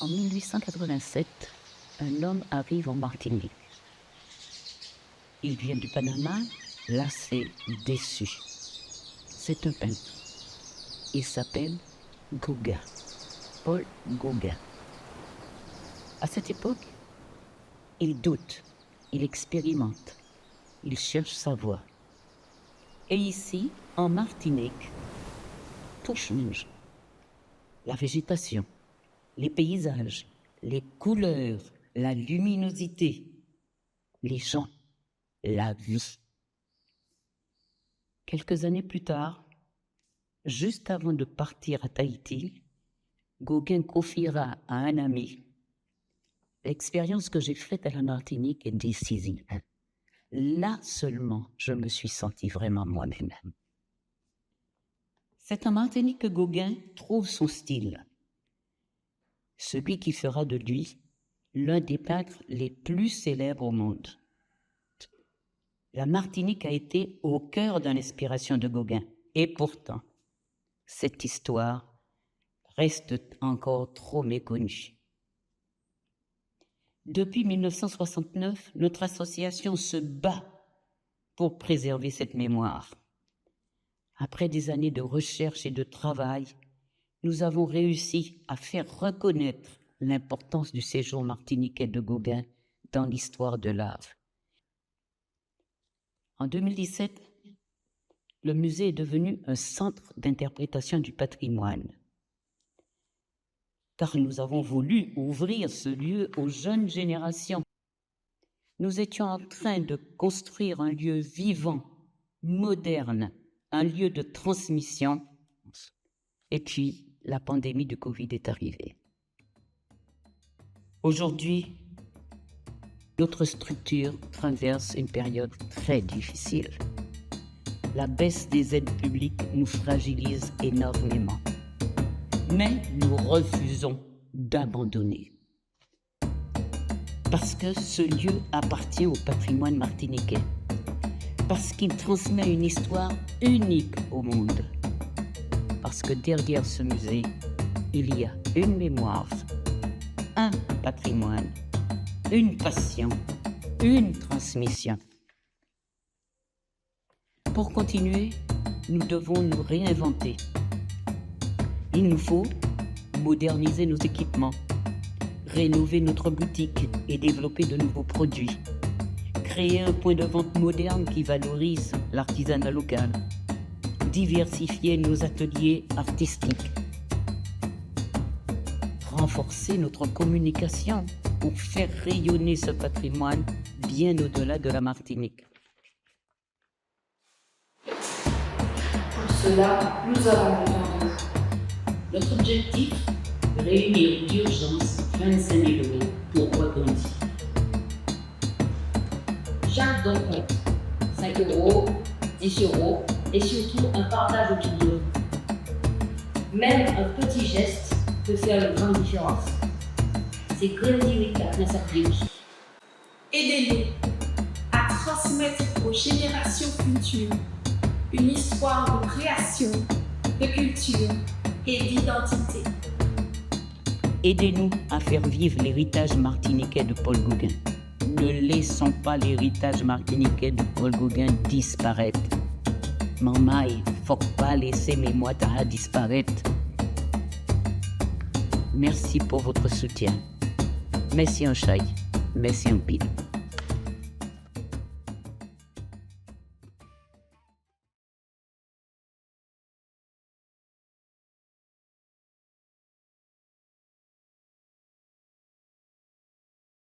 En 1887, un homme arrive en Martinique. Il vient du Panama, lassé, déçu. C'est un peintre. Il s'appelle Gauguin, Paul Gauguin. À cette époque, il doute, il expérimente, il cherche sa voie. Et ici, en Martinique, tout change. La végétation, les paysages, les couleurs, la luminosité, les gens, la vie. Quelques années plus tard, juste avant de partir à Tahiti, Gauguin confiera à un ami: l'expérience que j'ai faite à la Martinique est décisive. Là seulement, je me suis senti vraiment moi-même. C'est en Martinique que Gauguin trouve son style, celui qui fera de lui l'un des peintres les plus célèbres au monde. La Martinique a été au cœur de l'inspiration de Gauguin, et pourtant, cette histoire reste encore trop méconnue. Depuis 1969, notre association se bat pour préserver cette mémoire. Après des années de recherche et de travail, nous avons réussi à faire reconnaître l'importance du séjour martiniquais de Gauguin dans l'histoire de l'art. En 2017, le musée est devenu un centre d'interprétation du patrimoine, car nous avons voulu ouvrir ce lieu aux jeunes générations. Nous étions en train de construire un lieu vivant, moderne, un lieu de transmission. Et puis, la pandémie de Covid est arrivée. Aujourd'hui, notre structure traverse une période très difficile. La baisse des aides publiques nous fragilise énormément. Mais nous refusons d'abandonner. Parce que ce lieu appartient au patrimoine martiniquais. Parce qu'il transmet une histoire unique au monde. Parce que derrière ce musée, il y a une mémoire, un patrimoine, une passion, une transmission. Pour continuer, nous devons nous réinventer. Il nous faut moderniser nos équipements, rénover notre boutique et développer de nouveaux produits, créer un point de vente moderne qui valorise l'artisanat local, diversifier nos ateliers artistiques, renforcer notre communication pour faire rayonner ce patrimoine bien au-delà de la Martinique. Pour cela, nous avons besoin de vous. Notre objectif, réunir d'urgence 25 000 € pour rebondir. Chaque don compte. 5 €, 10 € et surtout un partage autour de nous. Même un petit geste peut faire une grande différence. C'est Grandy qui a fait sa prière. Aidez-nous à transmettre aux générations futures une histoire de création, de culture et d'identité. Aidez-nous à faire vivre l'héritage martiniquais de Paul Gauguin. Ne laissons pas l'héritage martiniquais de Paul Gauguin disparaître. Maman, il ne faut pas laisser mes moitas disparaître. Merci pour votre soutien. Merci en chai, merci en pile.